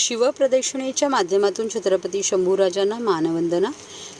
शिवप्रदक्षिणेच्या माध्यमातून छत्रपती शंभूराजांना मानवंदना।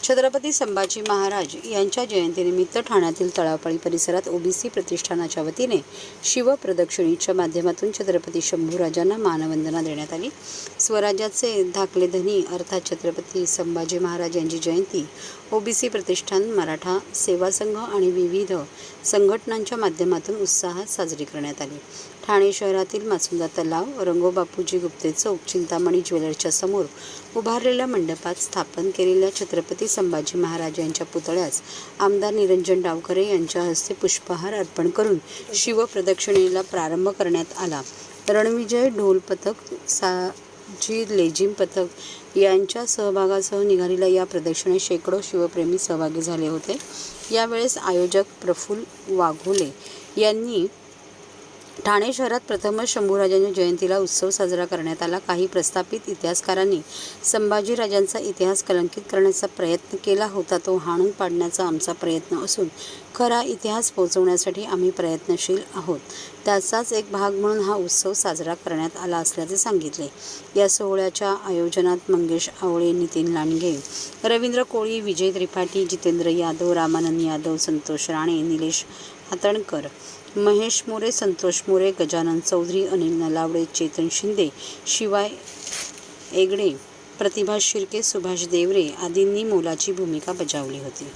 छत्रपती संभाजी महाराज यांच्या जयंतीनिमित्त ठाण्यातील तळावपाळी परिसरात ओबीसी प्रतिष्ठानाच्या वतीने शिवप्रदक्षिणेच्या माध्यमातून छत्रपती शंभूराजांना मानवंदना देण्यात आली। स्वराज्याचे धाकले धनी अर्थात छत्रपती संभाजी महाराज यांची जयंती ओबीसी प्रतिष्ठान, मराठा सेवा संघ आणि विविध संघटनांच्या माध्यमातून उत्साहात साजरी करण्यात आली। ठाणे शहरातील मासुंदा तलाव, रंगोबापूजी गुप्ते चौक, चिंतामणी ज्वेलर्सच्या समोर उभारलेल्या मंडपात स्थापन केलेल्या छत्रपती संभाजी महाराज यांच्या पुतळ्यास आमदार निरंजन डावखरे यांच्या हस्ते पुष्पहार अर्पण करून शिवप्रदक्षिणेला प्रारंभ करण्यात आला। रणविजय ढोल पथक, साजी लेझिम पथक यांच्या सहभागासह निघालेल्या या प्रदक्षिणेत शेकडो शिवप्रेमी सहभागी झाले होते। यावेळेस आयोजक प्रफुल्ल वाघोले यांनी ठाणे शहरात प्रथमच शंभूराजांच्या जयंतीला उत्सव साजरा करण्यात आला। काही प्रस्थापित इतिहासकारांनी संभाजीराजांचा इतिहास कलंकित करण्याचा प्रयत्न केला होता, तो हाणून पाडण्याचा आमचा प्रयत्न असून खरा इतिहास पोहोचवण्यासाठी आम्ही प्रयत्नशील आहोत। त्याचाच एक भाग म्हणून हा उत्सव साजरा करण्यात आला असल्याचे सांगितले। या सोहळ्याच्या आयोजनात मंगेश आवळे, नितीन लांडगे, रवींद्र कोळी, विजय त्रिपाठी, जितेंद्र यादव, रामानंद यादव, संतोष राणे, निलेश हातणकर, महेश मोरे, संतोष मोरे, गजानन चौधरी, अनिल नलावडे, चेतन शिंदे, शिवाय एगडे, प्रतिभा शिर्के, सुभाष देवरे आदींनी मोलाची भूमिका बजावली होती।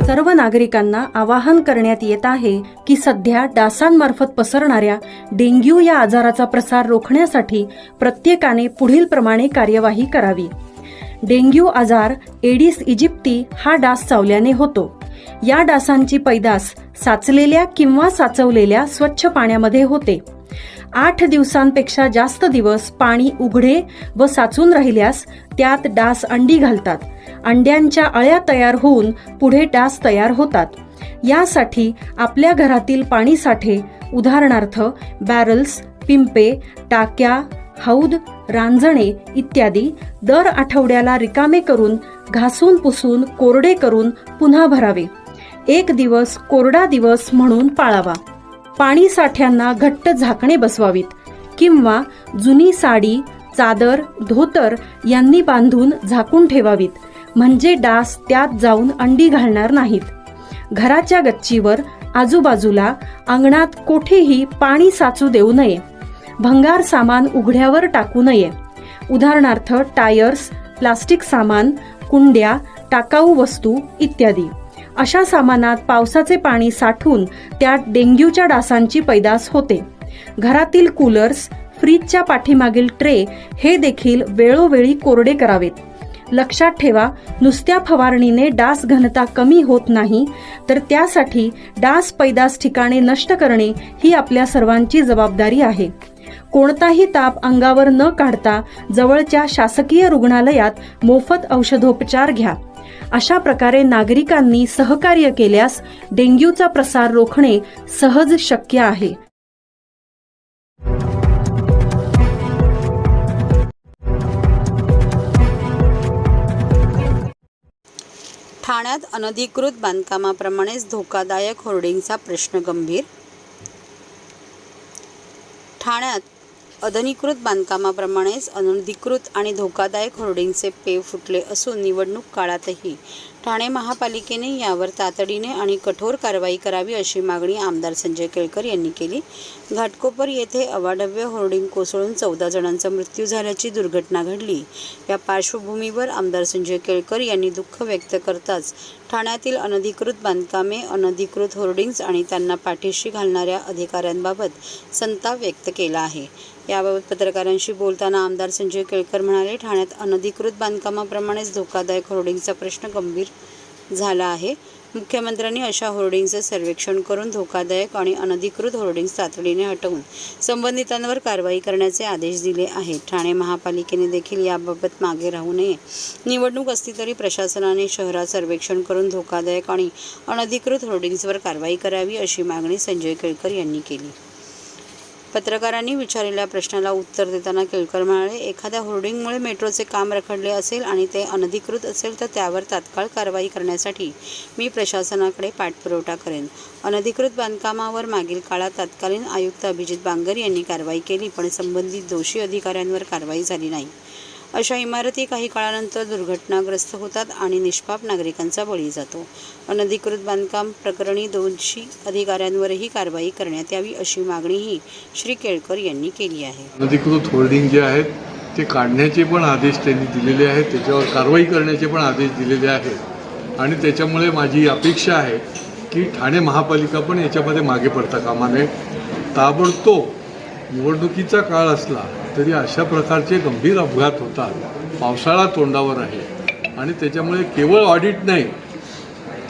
सर्व नागरिकांना आवाहन करण्यात येत आहे की सध्या डासांमार्फत पसरणाऱ्या डेंग्यू या आजाराचा प्रसार रोखण्यासाठी प्रत्येकाने पुढील प्रमाणे कार्यवाही करावी। डेंग्यू आजार एडिस इजिप्ती हा डास चावल्याने होतो। या डासांची पैदास साचलेल्या किंवा साचवलेल्या स्वच्छ पाण्यामध्ये होते। 8 दिवसांपेक्षा जास्त दिवस पाणी उघडे व साचून राहिल्यास त्यात डास अंडी घालतात। अंड्यांच्या अळ्या तयार होऊन पुढे डास तयार होतात। यासाठी आपल्या घरातील पाणी साठे, उदाहरणार्थ बॅरल्स, पिंपे, टाक्या, हौद, रांजणे इत्यादी दर आठवड्याला रिकामे करून घासून पुसून कोरडे करून पुन्हा भरावे। 1 दिवस कोरडा दिवस म्हणून पाळावा। पाणी साठ्यांना घट्ट झाकणे बसवावीत किंवा जुनी साडी, चादर, धोतर यांनी बांधून झाकून ठेवावीत, म्हणजे डास त्यात जाऊन अंडी घालणार नाहीत। घराच्या गच्चीवर, आजूबाजूला, अंगणात कोठेही पाणी साचू देऊ नये। भंगार सामान उघड्यावर टाकू नये, उदाहरणार्थ टायर्स, प्लास्टिक सामान, कुंड्या, टाकाऊ वस्तू इत्यादी। अशा सामानात पावसाचे पाणी साठून त्यात डेंग्यूच्या डासांची पैदास होते। घरातील कूलर्स, फ्रीजच्या पाठीमागील ट्रे हे देखील वेळोवेळी कोरडे करावेत। लक्षात ठेवा, नुसत्या फवारणीने डास घनता कमी होत नाही, तर त्यासाठी डास पैदास ठिकाणे नष्ट करणे ही आपल्या सर्वांची जबाबदारी आहे। कोणताही ताप अंगावर न काढता जवळच्या शासकीय रुग्णालयात मोफत औषधोपचार घ्या। अशा प्रकारे नागरिकांनी सहकार्य केल्यास डेंग्यूचा प्रसार रोखणे सहज शक्य आहे। ठाण्यात अनधिकृत बांधकामाप्रमाणेच धोकादायक होर्डिंगचा प्रश्न गंभीर। ठाण्यात अनधिकृत बांधकामाप्रमाणेच अनधिकृत आणि धोकादायक होर्डिंगचे पेव फुटले असून निवडणूक काळातही ठाणे महापालिकेने यावर तातडीने आणि कठोर कारवाई करावी अशी मागणी आमदार संजय केळकर यांनी केली। घाटकोपर येथे अवाढव्य होर्डिंग कोसळून 14 जणांचा मृत्यू झाल्याची दुर्घटना घडली। या पार्श्वभूमीवर आमदार संजय केळकर यांनी दुःख व्यक्त करताच ठाण्यातील अनधिकृत बांधकामे, अनधिकृत होर्डिंग्ज आणि त्यांना पाठीशी घालणाऱ्या अधिकाऱ्यांबाबत संताप व्यक्त केला आहे। याबाबत पत्रकारांशी बोलताना आमदार संजय केळकर म्हणाले, ठाण्यात अनधिकृत बांधकामाप्रमाणेच धोकादायक होर्डिंगचा प्रश्न गंभीर झाला आहे। मुख्यमंत्र्यांनी अशा होर्डिंगचे सर्वेक्षण करून धोकादायक आणि अनधिकृत होर्डिंग्ज तातडीने हटवून संबंधितांवर कारवाई करण्याचे आदेश दिले आहेत. ठाणे महापालिकेने देखील याबाबत मागे राहू नये. निवडणूक असली तरी प्रशासनाने शहरात सर्वेक्षण करून धोकादायक आणि अनधिकृत होर्डिंग्जवर कारवाई करावी अशी मागणी संजय केळकर यांनी केली. पत्रकारांनी विचारलेल्या प्रश्नाला उत्तर देताना केळकर म्हणाले, एखाद्या होर्डिंगमुळे मेट्रोचे काम रखडले असेल आणि ते अनधिकृत असेल तर त्यावर तात्काळ कारवाई करण्यासाठी मी प्रशासनाकडे पाठपुरावा करेन. अनधिकृत बांधकामावर मागील काळात तत्कालीन आयुक्त अभिजित बांगर यांनी कारवाई केली, पण संबंधित दोषी अधिकाऱ्यांवर कारवाई झाली नाही. अशा इमारती काही काळानंतर दुर्घटनाग्रस्त होतात आणि निष्पाप नागरिकांचा बळी जातो. अनधिकृत बांधकाम प्रकरणी दोषी अधिकाऱ्यांवरही कारवाई करण्यात यावी अशी मागणीही श्री केळकर यांनी केली आहे. अनधिकृत होर्डिंग जे आहेत ते काढण्याचे पण आदेश त्यांनी दिलेले आहेत, त्याच्यावर कारवाई करण्याचे पण आदेश दिलेले आहेत आणि त्याच्यामुळे माझी अपेक्षा आहे की ठाणे महापालिका पण याच्यामध्ये मागे पडता कामा नये. ताबडतोब निवडणुकीचा काळ असला तरी अशा प्रकारचे गंभीर अपघात होतात. पावसाळा तोंडावर आहे आणि त्याच्यामुळे केवळ ऑडिट नाही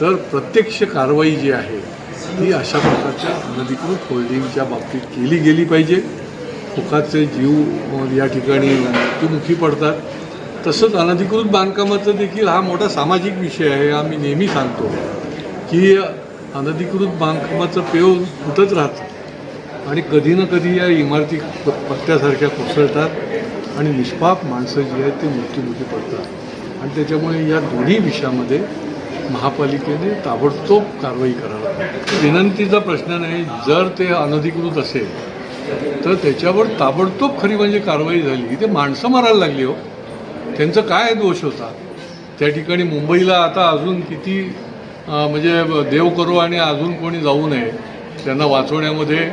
तर प्रत्यक्ष कारवाई जी आहे ती अशा प्रकारच्या अनधिकृत होल्डिंगच्या बाबतीत केली गेली पाहिजे. फुकाचे जीव या ठिकाणी मृत्युमुखी पडतात. तसंच अनधिकृत बांधकामाचं देखील हा मोठा सामाजिक विषय आहे. आम्ही नेहमी सांगतो की अनधिकृत बांधकामाचं पेव फुटत राहतं आणि कधी ना कधी या इमारती पत्त्यासारख्या कोसळतात आणि निष्पाप माणसं जी आहेत ते मृत्युमुखी पडतात आणि त्याच्यामुळे या दोन्ही विषयामध्ये महापालिकेने ताबडतोब कारवाई करावी. विनंतीचा प्रश्न नाही. जर ते अनधिकृत असेल तर त्याच्यावर ताबडतोब खरी म्हणजे कारवाई झाली. ते माणसं मारायला लागली हो, त्यांचं काय दोष होता. त्या ठिकाणी मुंबईला आता अजून किती म्हणजे देव करो आणि अजून कोणी जाऊ नये, त्यांना वाचवण्यामध्ये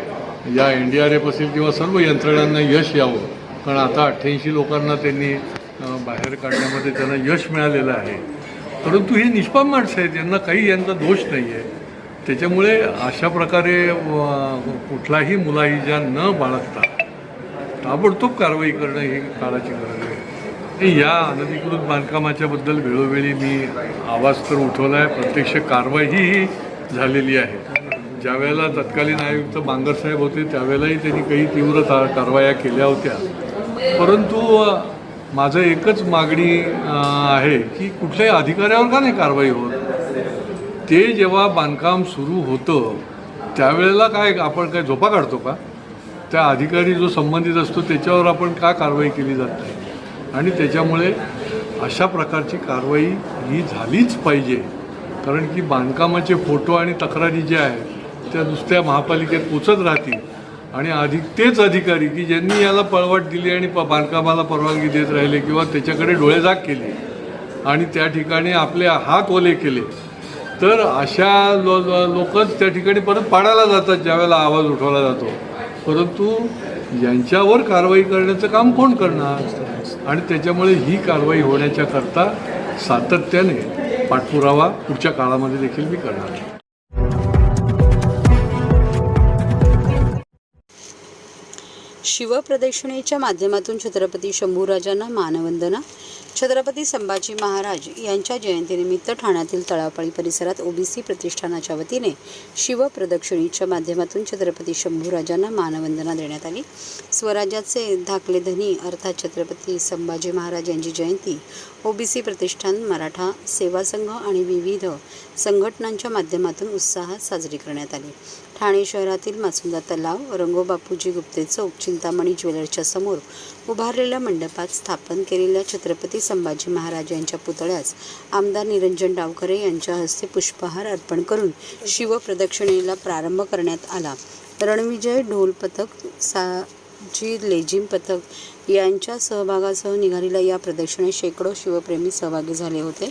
या NDRF असेल किंवा सर्व यंत्रणांना यश यावं. कारण आता 88 लोकांना त्यांनी बाहेर काढण्यामध्ये त्यांना यश मिळालेलं आहे. परंतु ही निष्पाप माणसं आहेत, यांना काही यांचा दोष नाही आहे. त्याच्यामुळे अशा प्रकारे कुठलाही मुलाहिजा न बाळगता ताबडतोब कारवाई करणं ही काळाची गरज आहे. या अनधिकृत बांधकामाच्याबद्दल वेळोवेळी मी आवाज तर उठवला आहे, प्रत्यक्ष कारवाईही झालेली आहे. ज्यावेळेला तत्कालीन आयुक्त बांगरसाहेब होते त्यावेळेलाही त्यांनी काही तीव्र कारवाया केल्या होत्या. परंतु माझं एकच मागणी आहे की कुठल्याही अधिकाऱ्यावर का नाही कारवाई होत. ते जेव्हा बांधकाम सुरू होतं त्यावेळेला काय आपण काय झोपा काढतो का. त्या अधिकारी जो संबंधित असतो त्याच्यावर आपण का कारवाई केली जात नाही. आणि त्याच्यामुळे अशा प्रकारची कारवाई ही झालीच पाहिजे. कारण की बांधकामाचे फोटो आणि तक्रारी ज्या आहेत त्या नुसत्या महापालिकेत पोचत राहतील आणि तेच अधिकारी की ज्यांनी याला पळवाट दिली आणि बांधकामाला परवानगी देत राहिले किंवा त्याच्याकडे डोळेझाक केली आणि त्या ठिकाणी आपले हात ओले केले तर अशा लोकच त्या ठिकाणी परत पाडायला जातात ज्यावेळेला आवाज उठवला जातो. परंतु यांच्यावर कारवाई करण्याचं काम कोण करणार. आणि त्याच्यामुळे ही कारवाई होण्याच्या करता सातत्याने पाठपुरावा पुढच्या काळामध्ये देखील मी करणार आहे. शिवप्रदक्षिणेच्या माध्यमातून छत्रपती शंभूराजांना मानवंदना. छत्रपती संभाजी महाराज यांच्या जयंतीनिमित्त ठाण्यातील तळापाळी परिसरात ओबीसी प्रतिष्ठानाच्या वतीने शिवप्रदक्षिणेच्या माध्यमातून छत्रपती शंभूराजांना मानवंदना देण्यात आली. स्वराज्याचे धाकले धनी अर्थात छत्रपती संभाजी महाराज यांची जयंती ओबीसी प्रतिष्ठान, मराठा सेवा संघ आणि विविध संघटनांच्या माध्यमातून उत्साहात साजरी करण्यात आली. ठाणे शहरातील मासुंदा तलाव, रंगोबापूजी गुप्ते चौक, चिंतामणी ज्वेलर्सच्या समोर उभारलेल्या मंडपात स्थापन केलेल्या छत्रपती संभाजी महाराज यांच्या पुतळ्यास आमदार निरंजन डावखरे यांच्या हस्ते पुष्पहार अर्पण करून शिवप्रदक्षिणेला प्रारंभ करण्यात आला. रणविजय ढोल पथक, साजी लेझिम पथक यांच्या सहभागासह निघालेल्या या प्रदक्षिणेत शेकडो शिवप्रेमी सहभागी झाले होते.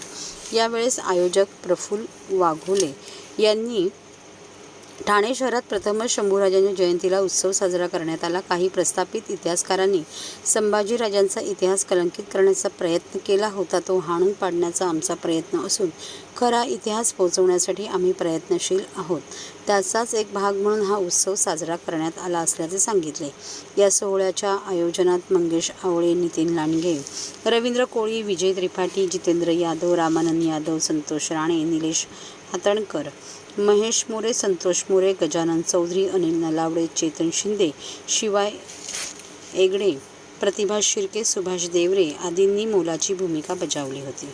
यावेळेस आयोजक प्रफुल्ल वाघोले यांनी ठाणे शहरात प्रथमच शंभूराजांच्या जयंतीला उत्सव साजरा करण्यात आला. काही प्रस्थापित इतिहासकारांनी संभाजीराजांचा इतिहास कलंकित करण्याचा प्रयत्न केला होता. तो हाणून पाडण्याचा आमचा प्रयत्न असून खरा इतिहास पोहोचवण्यासाठी आम्ही प्रयत्नशील आहोत. त्याचाच एक भाग म्हणून हा उत्सव साजरा करण्यात आला असल्याचे सांगितले. या सोहळ्याच्या आयोजनात मंगेश आवळे, नितीन लांडगे, रवींद्र कोळी, विजय त्रिपाठी, जितेंद्र यादव, रामानंद यादव, संतोष राणे, निलेश हातणकर, महेश मोरे, संतोष मोरे, गजानन चौधरी, अनिल नलावडे, चेतन शिंदे, शिवाय एगडे, प्रतिभा शिर्के, सुभाष देवरे आदींनी मोलाची भूमिका बजावली होती.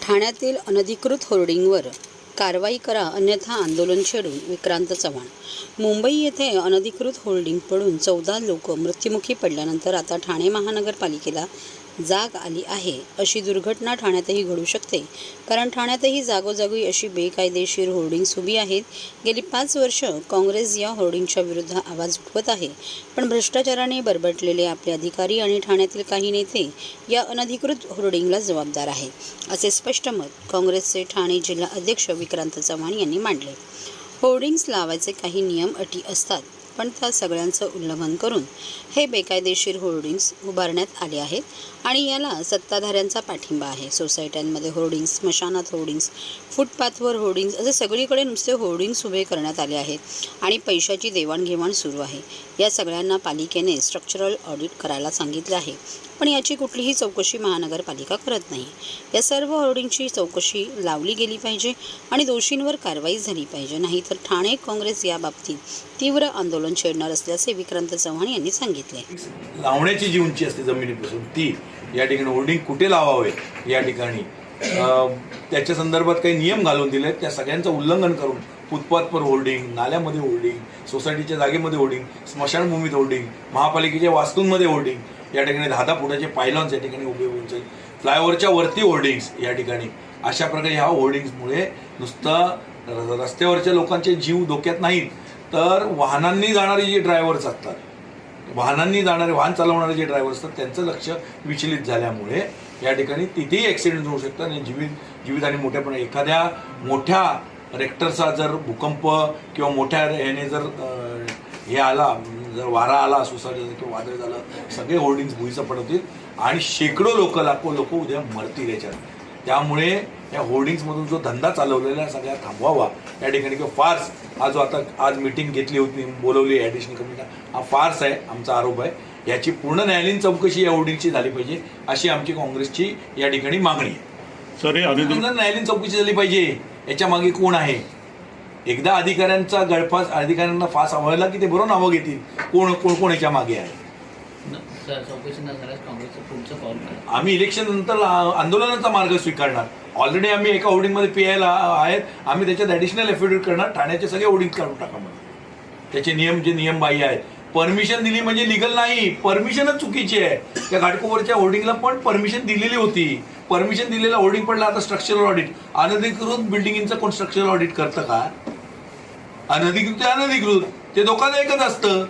ठाण्यातील अनधिकृत होर्डिंगवर कारवाई करा अन्यथा आंदोलन छेडून विक्रांत चव्हाण. मुंबई येथे अनधिकृत होर्डिंग पडून 14 लोक मृत्युमुखी पडल्यानंतर आता ठाणे महानगरपालिकेला जाग आली आहे. अशी दुर्घटना ठाण्यातही घडू शकते, कारण ठाण्यातही जागोजागी अशी बेकायदेशीर होर्डिंग्स उभी आहेत. गेली 5 वर्ष काँग्रेस या होर्डिंगच्या विरुद्ध आवाज उठवत आहे, पण भ्रष्टाचाराने बरबटलेले आपले अधिकारी आणि ठाण्यातील काही नेते या अनधिकृत होर्डिंगला जबाबदार आहेत, असे स्पष्ट मत काँग्रेसचे ठाणे जिल्हा अध्यक्ष विक्रांत चव्हाण यांनी मांडले. होर्डिंग्स लावायचे काही नियम अटी असतात, पण त्या सगळ्यांचं उल्लंघन करून हे बेकायदेशीर होर्डिंग्स उभारण्यात आले आहेत आणि याला सत्ताधाऱ्यांचा पाठिंबा आहे. सोसायट्यांमध्ये होर्डिंग्स, स्मशानात होर्डिंग्स, फुटपाथवर होर्डिंग्स असे सगळीकडे नुसते होर्डिंग्स उभे करण्यात आले आहेत आणि पैशाची देवाणघेवाण सुरू आहे. या सगळ्यांना पालिकेने स्ट्रक्चरल ऑडिट करायला सांगितले आहे, पण याची कुठलीही चौकशी महानगरपालिका करत नाही. या सर्व होर्डिंगची चौकशी लावली गेली पाहिजे आणि दोषींवर कारवाई झाली पाहिजे, नाहीतर ठाणे काँग्रेस याबाबतीत तीव्र आंदोलन छेडणार असल्याचे विक्रांत चव्हाण यांनी सांगितले. लावण्याची जी उंची असते जमिनीपासून ती या ठिकाणी होर्डिंग कुठे लावावे या ठिकाणी त्याच्या संदर्भात काही नियम घालून दिले. त्या सगळ्यांचं उल्लंघन करून फुटपाथवर होर्डिंग, नाल्यामध्ये होर्डिंग, सोसायटीच्या जागेमध्ये होर्डिंग, स्मशानभूमीत होर्डिंग, महापालिकेच्या वास्तूंमध्ये होर्डिंग, या ठिकाणी 10 फुटाचे पायलॉन्स या ठिकाणी उभे होऊन जाईल, फ्लायओव्हरच्या वरती होर्डिंग्स या ठिकाणी. अशा प्रकारे ह्या होर्डिंग्समुळे नुसतं रस्त्यावरच्या लोकांचे जीव धोक्यात नाहीत, तर वाहनांनी जाणारे जे ड्रायव्हर्स असतात, वाहन चालवणारे जे ड्रायव्हर्स असतात त्यांचं लक्ष विचलित झाल्यामुळे या ठिकाणी तिथेही ॲक्सिडेंट होऊ शकतात आणि जीवित आणि मोठ्यापणे एखाद्या मोठ्या रेक्टरचा जर भूकंप किंवा मोठ्या ह्याने जर हे आला, जर वारा आला, सोसायटीचं किंवा वादळ झालं, सगळे होर्डिंग्स भुईचं पडवतील आणि शेकडो लोक, लाखो लोक उद्या मरतील याच्यात. त्यामुळे या होर्डिंग्समधून जो धंदा चालवलेला सगळ्या थांबवावा या ठिकाणी. किंवा फार्स हा जो आज मीटिंग घेतली होती, बोलवली ॲडिशनल कमिटीला, हा फार्स आहे, आमचा आरोप आहे. याची पूर्ण न्यायालयीन चौकशी या होर्डिंगची झाली पाहिजे अशी आमची काँग्रेसची या ठिकाणी मागणी आहे. न्यायालयीन चौकशी झाली पाहिजे. याच्या मागे कोण आहे? एकदा अधिकाऱ्यांचा गळफास, अधिकाऱ्यांना फास आवडला की ते बरोबर नावं घेतील कोण याच्या मागे आहे. चौकशी न झाल्यास काँग्रेसचं पुढचं पाऊल काय? आम्ही इलेक्शन नंतर आंदोलनाचा मार्ग स्वीकारणार. ऑलरेडी आम्ही एका होर्डिंगमध्ये पीआयला आहेत, आम्ही त्याच्यात ॲडिशनल एफिडेव्हिट करणार. ठाण्याचे सगळे होर्डिंग काढून टाका म्हणजे त्याचे नियम बाह्य आहेत. परमिशन दिली म्हणजे लिगल नाही, परमिशनच चुकीची आहे. त्या घाटकोपरच्या होर्डिंगला पण परमिशन दिलेली होती. परमिशन दिलेला होर्डिंग पडला. आता स्ट्रक्चरल ऑडिट, अनधिकृत बिल्डिंगचं कोण स्ट्रक्चरल ऑडिट करतं का? अनधिकृत ते अनधिकृत ते दोघांना एकच असतं.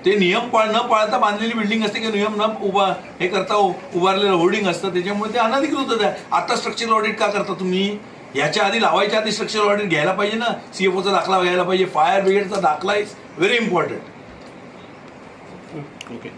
ते नियम न पाळता बांधलेली बिल्डिंग असते किंवा नियम न हे करता उभारलेलं होर्डिंग असतं, त्याच्यामुळे ते अनधिकृतच आहे. आता स्ट्रक्चरल ऑडिट का करता तुम्ही? याच्या आधी लावायच्या आधी स्ट्रक्चरल ऑडिट घ्यायला पाहिजे ना. CFOचा दाखला घ्यायला पाहिजे, फायर ब्रिगेडचा दाखला इज व्हेरी इम्पॉर्टंट. ओके.